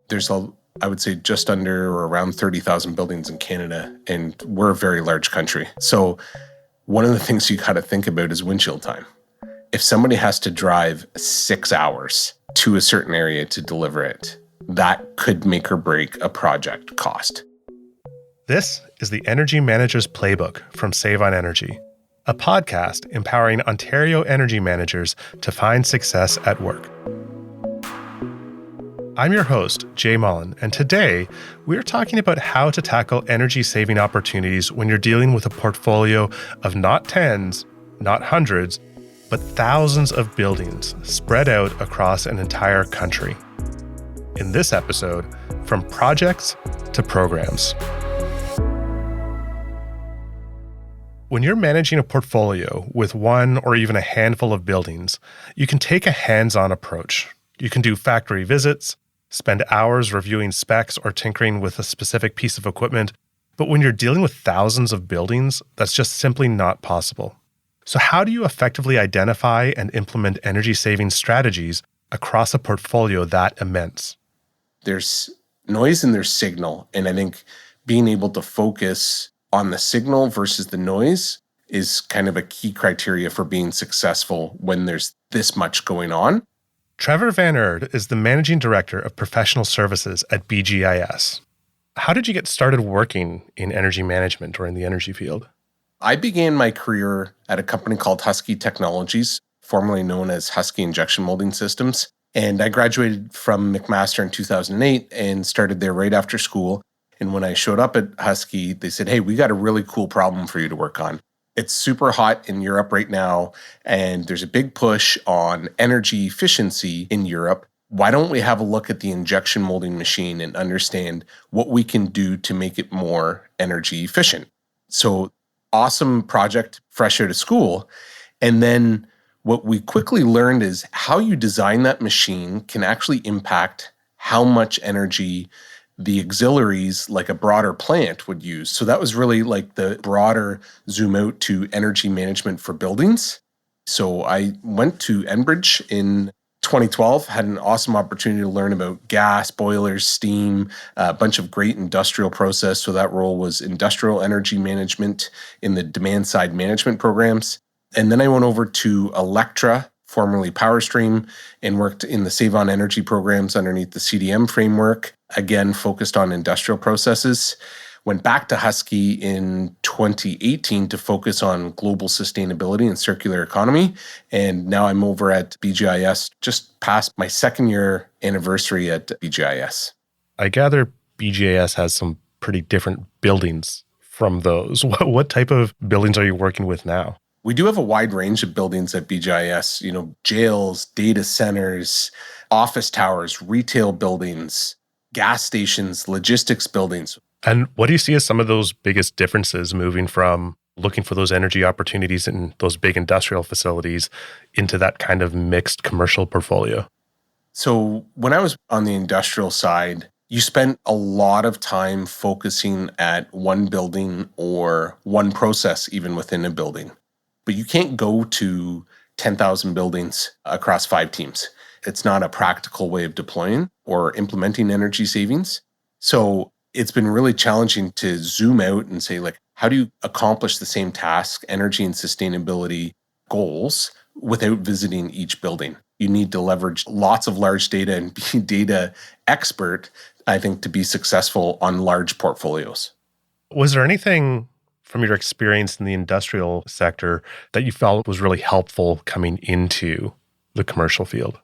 There's I would say just under or around 30,000 buildings in Canada, and we're a very large country. So one of the things you got to think about is windshield time. If somebody has to drive 6 hours to a certain area to deliver it, that could make or break a project cost. This is the Energy Manager's Playbook from Save on Energy, a podcast empowering Ontario energy managers to find success at work. I'm your host, Jay Mullen, and today we're talking about how to tackle energy-saving opportunities when you're dealing with a portfolio of not tens, not hundreds, but thousands of buildings spread out across an entire country. In this episode, from projects to programs. When you're managing a portfolio with one or even a handful of buildings, you can take a hands-on approach. You can do factory visits, spend hours reviewing specs or tinkering with a specific piece of equipment, but when you're dealing with thousands of buildings, that's just simply not possible. So how do you effectively identify and implement energy-saving strategies across a portfolio that immense? There's noise and there's signal, and I think being able to focus on the signal versus the noise is kind of a key criteria for being successful when there's this much going on. Trevor Van Erd is the Managing Director of Professional Services at BGIS. How did you get started working in energy management or in the energy field? I began my career at a company called Husky Technologies, formerly known as Husky Injection Molding Systems. And I graduated from McMaster in 2008 and started there right after school. And when I showed up at Husky, they said, "Hey, we got a really cool problem for you to work on. It's super hot in Europe right now, and there's a big push on energy efficiency in Europe. Why don't we have a look at the injection molding machine and understand what we can do to make it more energy efficient?" So awesome project fresh out of school. And then what we quickly learned is how you design that machine can actually impact how much energy the auxiliaries, like a broader plant, would use. So that was really like the broader zoom out to energy management for buildings. So I went to Enbridge in 2012, had an awesome opportunity to learn about gas, boilers, steam, a bunch of great industrial process. So that role was industrial energy management in the demand side management programs. And then I went over to Electra, formerly PowerStream, and worked in the Save on Energy programs underneath the CDM framework, again, focused on industrial processes. Went back to Husky in 2018 to focus on global sustainability and circular economy. And now I'm over at BGIS, just past my second year anniversary at BGIS. I gather BGIS has some pretty different buildings from those. What type of buildings are you working with now? We do have a wide range of buildings at BGIS, jails, data centers, office towers, retail buildings, gas stations, logistics buildings. And what do you see as some of those biggest differences moving from looking for those energy opportunities in those big industrial facilities into that kind of mixed commercial portfolio? So when I was on the industrial side, you spent a lot of time focusing at one building or one process even within a building. But you can't go to 10,000 buildings across 5 teams. It's not a practical way of deploying or implementing energy savings. So it's been really challenging to zoom out and say, how do you accomplish the same task, energy and sustainability goals, without visiting each building? You need to leverage lots of large data and be data expert, I think, to be successful on large portfolios. Was there anything from your experience in the industrial sector that you felt was really helpful coming into the commercial field?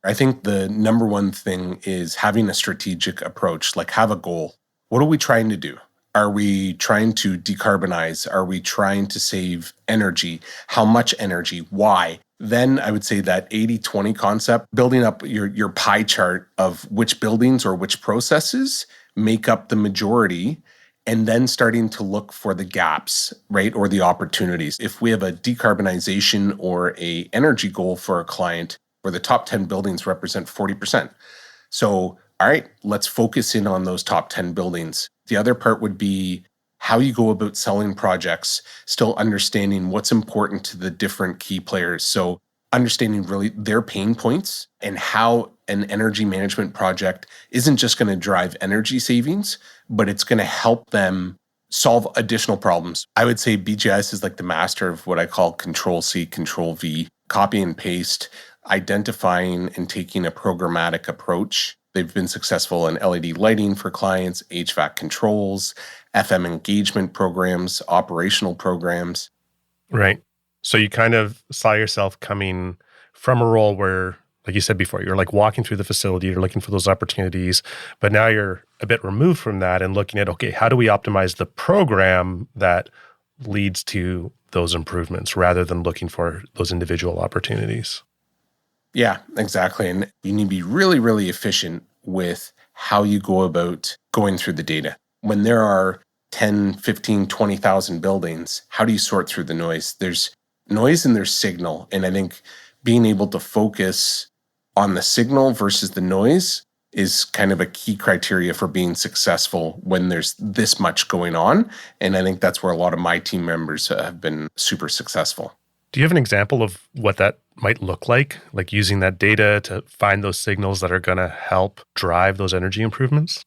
I think the number one thing is having a strategic approach, have a goal. What are we trying to do? Are we trying to decarbonize? Are we trying to save energy? How much energy? Why? Then I would say that 80-20 concept, building up your pie chart of which buildings or which processes make up the majority, and then starting to look for the gaps, right, or the opportunities. If we have a decarbonization or a energy goal for a client, where the top 10 buildings represent 40%. So, all right, let's focus in on those top 10 buildings. The other part would be how you go about selling projects, still understanding what's important to the different key players. So understanding really their pain points and how an energy management project isn't just going to drive energy savings, but it's going to help them solve additional problems. I would say BGIS is like the master of what I call Control C, Control V, copy and paste, identifying and taking a programmatic approach. They've been successful in LED lighting for clients, HVAC controls, FM engagement programs, operational programs. Right. So you kind of saw yourself coming from a role where, like you said before, you're like walking through the facility, you're looking for those opportunities, but now you're a bit removed from that and looking at, okay, how do we optimize the program that leads to those improvements rather than looking for those individual opportunities? Yeah, exactly. And you need to be really, really efficient with how you go about going through the data. When there are 10, 15, 20,000 buildings, how do you sort through the noise? There's noise and there's signal. And I think being able to focus on the signal versus the noise is kind of a key criteria for being successful when there's this much going on. And I think that's where a lot of my team members have been super successful. Do you have an example of what that might look like using that data to find those signals that are going to help drive those energy improvements?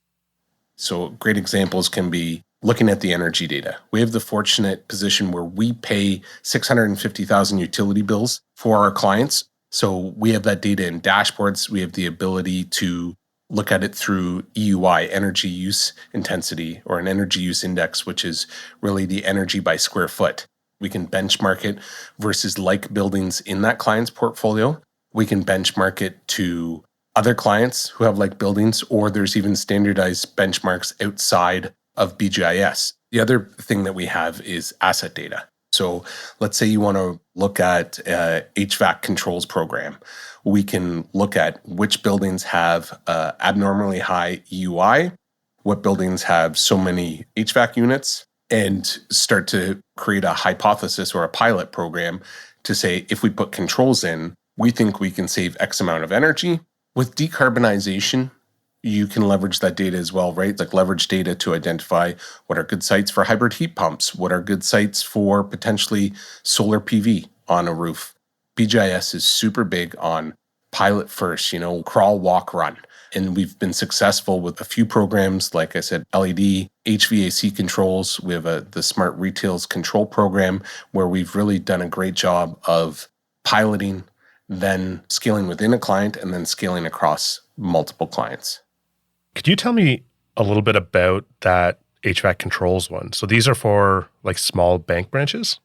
So great examples can be looking at the energy data. We have the fortunate position where we pay 650,000 utility bills for our clients. So we have that data in dashboards. We have the ability to look at it through EUI, energy use intensity, or an energy use index, which is really the energy by square foot. We can benchmark it versus like buildings in that client's portfolio. We can benchmark it to other clients who have like buildings, or there's even standardized benchmarks outside of BGIS. The other thing that we have is asset data. So let's say you want to look at HVAC controls program. We can look at which buildings have abnormally high EUI, what buildings have so many HVAC units, and start to create a hypothesis or a pilot program to say, if we put controls in, we think we can save X amount of energy. With decarbonization, you can leverage that data as well, right? Like leverage data to identify what are good sites for hybrid heat pumps, what are good sites for potentially solar PV on a roof. BGIS is super big on pilot first, crawl, walk, run. And we've been successful with a few programs, like I said, LED, HVAC controls. We have the Smart Retails Control program where we've really done a great job of piloting, then scaling within a client, and then scaling across multiple clients. Could you tell me a little bit about that HVAC controls one? So these are for like small bank branches?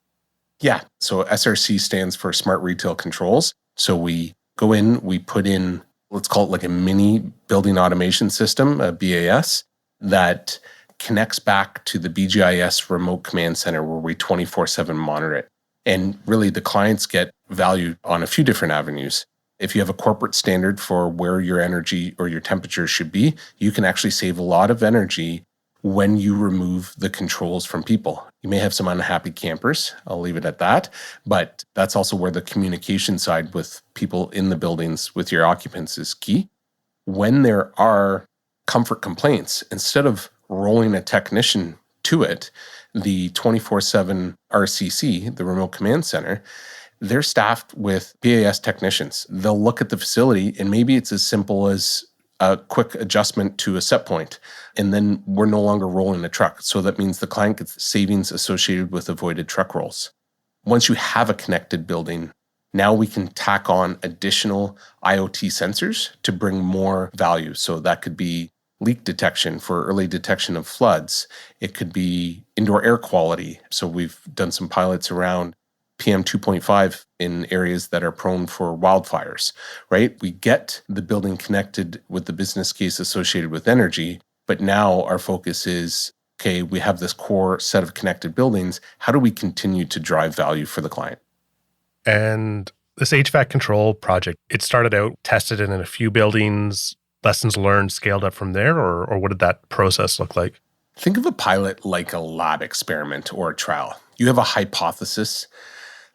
Yeah. So SRC stands for Smart Retail Controls. So we go in, we put in, let's call it like a mini building automation system, a BAS, that connects back to the BGIS remote command center where we 24/7 monitor it. And really the clients get value on a few different avenues. If you have a corporate standard for where your energy or your temperature should be, you can actually save a lot of energy when you remove the controls from people. You may have some unhappy campers, I'll leave it at that, but that's also where the communication side with people in the buildings with your occupants is key. When there are comfort complaints, instead of rolling a technician to it, the 24/7 RCC, the remote command center, they're staffed with BAS technicians. They'll look at the facility and maybe it's as simple as a quick adjustment to a set point, and then we're no longer rolling a truck. So that means the client gets savings associated with avoided truck rolls. Once you have a connected building, now we can tack on additional IoT sensors to bring more value. So that could be leak detection for early detection of floods. It could be indoor air quality. So we've done some pilots around PM 2.5 in areas that are prone for wildfires, right? We get the building connected with the business case associated with energy, but now our focus is, okay, we have this core set of connected buildings. How do we continue to drive value for the client? And this HVAC control project, it started out, tested it in a few buildings, lessons learned, scaled up from there, or what did that process look like? Think of a pilot like a lab experiment or a trial. You have a hypothesis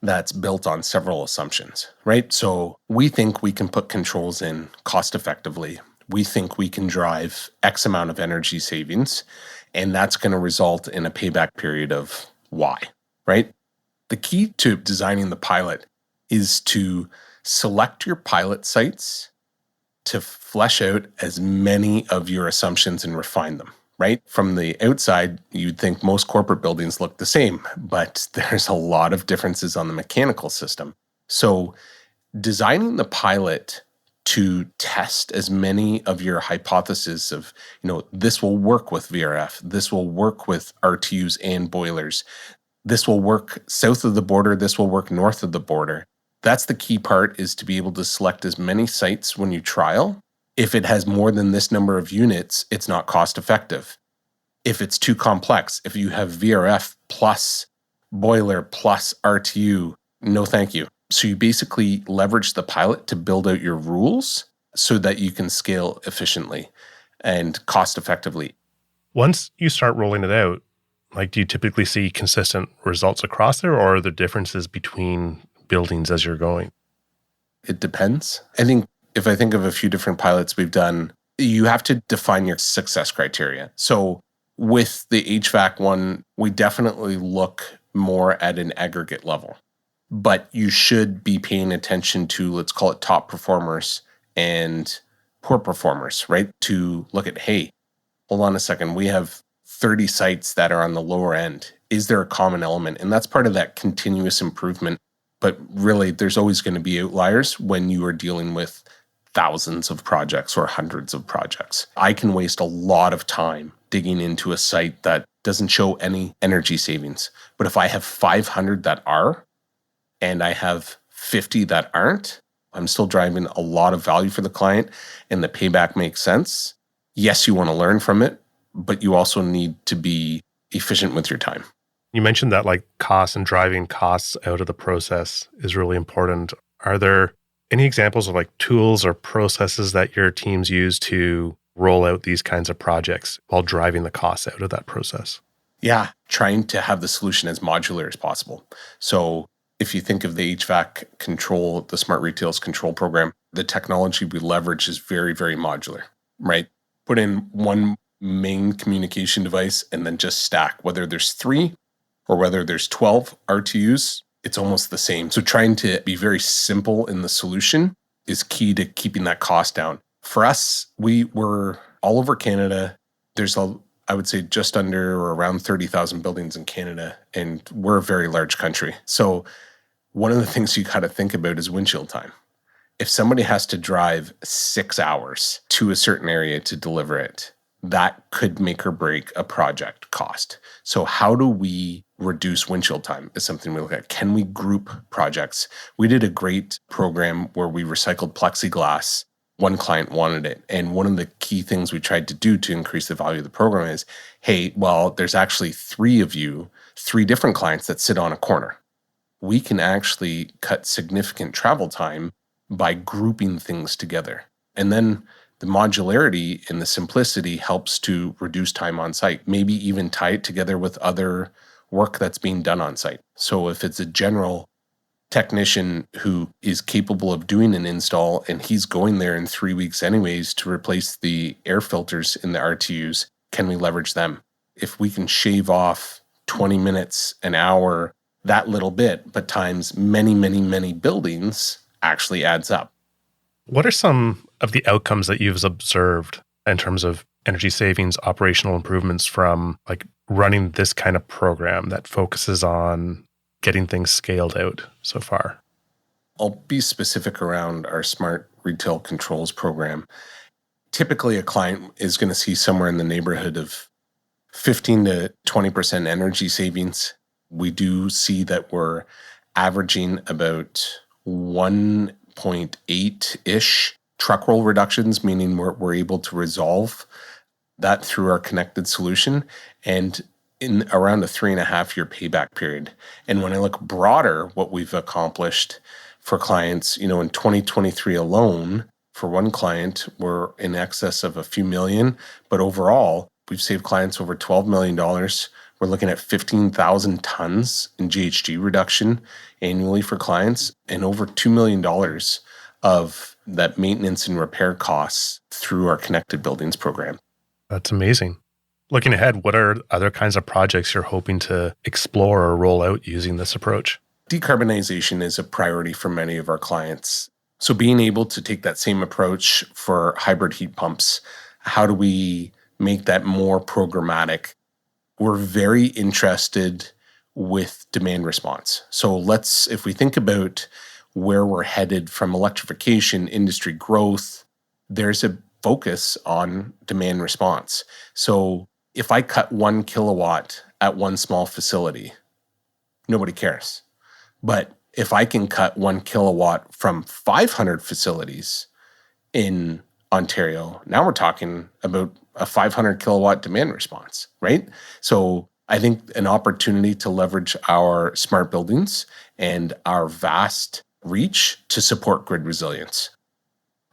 that's built on several assumptions, right? So we think we can put controls in cost effectively. We think we can drive X amount of energy savings, and that's going to result in a payback period of Y, right? The key to designing the pilot is to select your pilot sites to flesh out as many of your assumptions and refine them, right? From the outside, you'd think most corporate buildings look the same, but there's a lot of differences on the mechanical system. So designing the pilot to test as many of your hypotheses of, this will work with VRF, this will work with RTUs and boilers, this will work south of the border, this will work north of the border. That's the key part, is to be able to select as many sites when you trial. If it has more than this number of units, it's not cost effective. If it's too complex, if you have VRF plus boiler plus RTU, no thank you. So you basically leverage the pilot to build out your rules so that you can scale efficiently and cost effectively. Once you start rolling it out, do you typically see consistent results across there, or are there differences between buildings as you're going? It depends. If I think of a few different pilots we've done, you have to define your success criteria. So with the HVAC one, we definitely look more at an aggregate level. But you should be paying attention to, let's call it top performers and poor performers, right? To look at, hey, hold on a second, we have 30 sites that are on the lower end. Is there a common element? And that's part of that continuous improvement. But really, there's always going to be outliers when you are dealing with thousands of projects or hundreds of projects. I can waste a lot of time digging into a site that doesn't show any energy savings. But if I have 500 that are, and I have 50 that aren't, I'm still driving a lot of value for the client, and the payback makes sense. Yes, you want to learn from it, but you also need to be efficient with your time. You mentioned that costs and driving costs out of the process is really important. Are there any examples of tools or processes that your teams use to roll out these kinds of projects while driving the costs out of that process? Yeah, trying to have the solution as modular as possible. So if you think of the HVAC control, the Smart Retails control program, the technology we leverage is very, very modular, right? Put in one main communication device and then just stack. Whether there's 3 or whether there's 12 RTUs, it's almost the same. So trying to be very simple in the solution is key to keeping that cost down. For us, we were all over Canada. There's I would say just under or around 30,000 buildings in Canada, and we're a very large country. So one of the things you got to think about is windshield time. If somebody has to drive 6 hours to a certain area to deliver it, that could make or break a project cost. So how do we reduce windshield time is something we look at. Can we group projects? We did a great program where we recycled plexiglass. One client wanted it. And one of the key things we tried to do to increase the value of the program is, hey, well, there's actually 3 of you, 3 different clients that sit on a corner. We can actually cut significant travel time by grouping things together. And then the modularity and the simplicity helps to reduce time on site, maybe even tie it together with other work that's being done on site. So if it's a general technician who is capable of doing an install and he's going there in 3 weeks anyways to replace the air filters in the RTUs, can we leverage them? If we can shave off 20 minutes, an hour, that little bit, but times many, many, many buildings actually adds up. What are some of the outcomes that you've observed in terms of energy savings, operational improvements from running this kind of program that focuses on getting things scaled out so far? I'll be specific around our Smart Retail Controls program. Typically, a client is going to see somewhere in the neighborhood of 15 to 20% energy savings. We do see that we're averaging about 1.8-ish truck roll reductions, meaning we're able to resolve that through our connected solution and in around a 3.5-year payback period. And when I look broader, what we've accomplished for clients, in 2023 alone, for one client, we're in excess of a few million, but overall, we've saved clients over $12 million. We're looking at 15,000 tons in GHG reduction annually for clients and over $2 million of that maintenance and repair costs through our Connected Buildings program. That's amazing. Looking ahead, what are other kinds of projects you're hoping to explore or roll out using this approach? Decarbonization is a priority for many of our clients. So being able to take that same approach for hybrid heat pumps, how do we make that more programmatic? We're very interested with demand response. So if we think about where we're headed from electrification, industry growth, there's a focus on demand response. So if I cut 1 kilowatt at one small facility, nobody cares. But if I can cut 1 kilowatt from 500 facilities in Ontario, now we're talking about a 500 kilowatt demand response, right? So I think an opportunity to leverage our smart buildings and our vast reach to support grid resilience.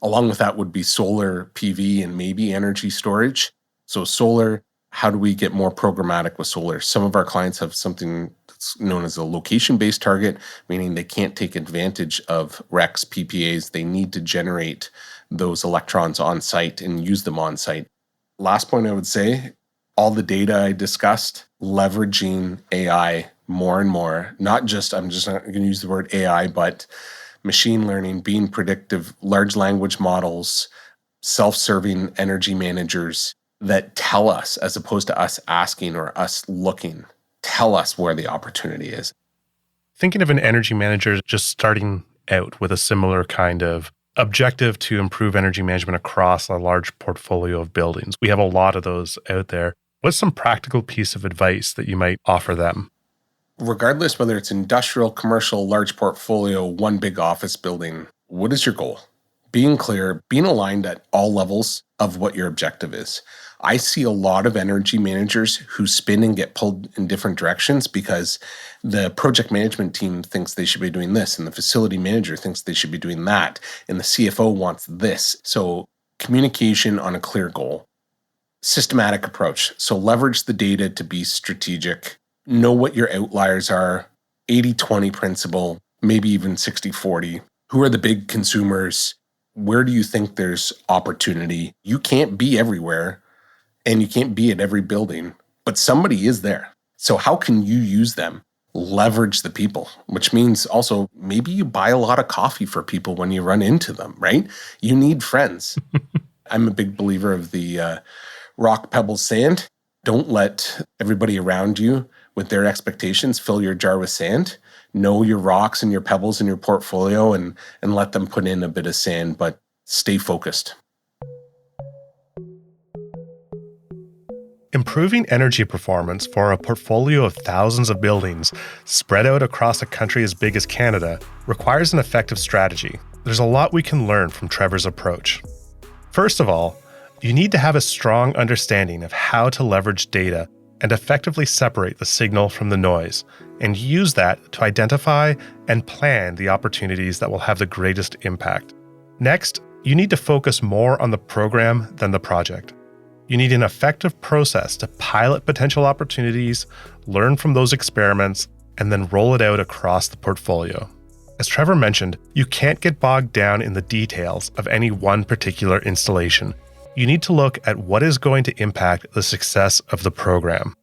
Along with that would be solar PV and maybe energy storage. So solar, how do we get more programmatic with solar? Some of our clients have something that's known as a location-based target, meaning they can't take advantage of RECs, PPAs. They need to generate those electrons on site and use them on site. Last point I would say, all the data I discussed, leveraging AI more and more, I'm just not going to use the word AI, but machine learning, being predictive, large language models, self-serving energy managers that tell us, as opposed to us asking or us looking, tell us where the opportunity is. Thinking of an energy manager just starting out with a similar kind of objective to improve energy management across a large portfolio of buildings. We have a lot of those out there. What's some practical piece of advice that you might offer them? Regardless whether it's industrial, commercial, large portfolio, one big office building, what is your goal? Being clear, being aligned at all levels of what your objective is. I see a lot of energy managers who spin and get pulled in different directions because the project management team thinks they should be doing this, and the facility manager thinks they should be doing that, and the CFO wants this. So communication on a clear goal. Systematic approach. So leverage the data to be strategic. Know what your outliers are. 80-20 principle, maybe even 60-40. Who are the big consumers? Where do you think there's opportunity? You can't be everywhere and you can't be at every building, but somebody is there. So how can you use them? Leverage the people, which means also maybe you buy a lot of coffee for people when you run into them, right? You need friends. I'm a big believer of the rock, pebbles, sand. Don't let everybody around you with their expectations fill your jar with sand. Know your rocks and your pebbles in your portfolio and let them put in a bit of sand, but stay focused. Improving energy performance for a portfolio of thousands of buildings spread out across a country as big as Canada requires an effective strategy. There's a lot we can learn from Trevor's approach. First of all, you need to have a strong understanding of how to leverage data and effectively separate the signal from the noise, and use that to identify and plan the opportunities that will have the greatest impact. Next, you need to focus more on the program than the project. You need an effective process to pilot potential opportunities, learn from those experiments, and then roll it out across the portfolio. As Trevor mentioned, you can't get bogged down in the details of any one particular installation. You need to look at what is going to impact the success of the program.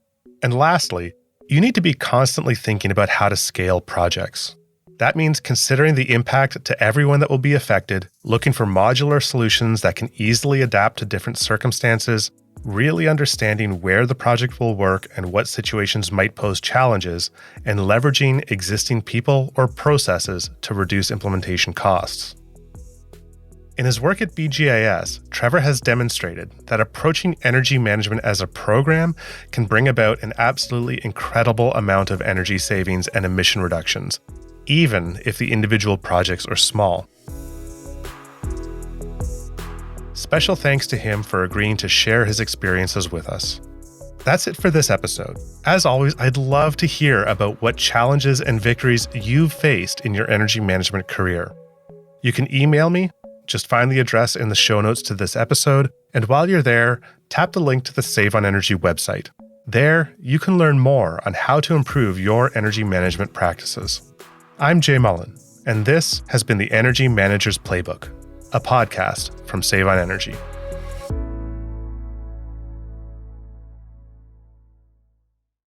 And lastly, you need to be constantly thinking about how to scale projects. That means considering the impact to everyone that will be affected, looking for modular solutions that can easily adapt to different circumstances, really understanding where the project will work and what situations might pose challenges, and leveraging existing people or processes to reduce implementation costs. In his work at BGIS, Trevor has demonstrated that approaching energy management as a program can bring about an absolutely incredible amount of energy savings and emission reductions, even if the individual projects are small. Special thanks to him for agreeing to share his experiences with us. That's it for this episode. As always, I'd love to hear about what challenges and victories you've faced in your energy management career. You can email me. Just find the address in the show notes to this episode, and while you're there, tap the link to the Save on Energy website. There, you can learn more on how to improve your energy management practices. I'm Jay Mullen, and this has been the Energy Manager's Playbook, a podcast from Save on Energy.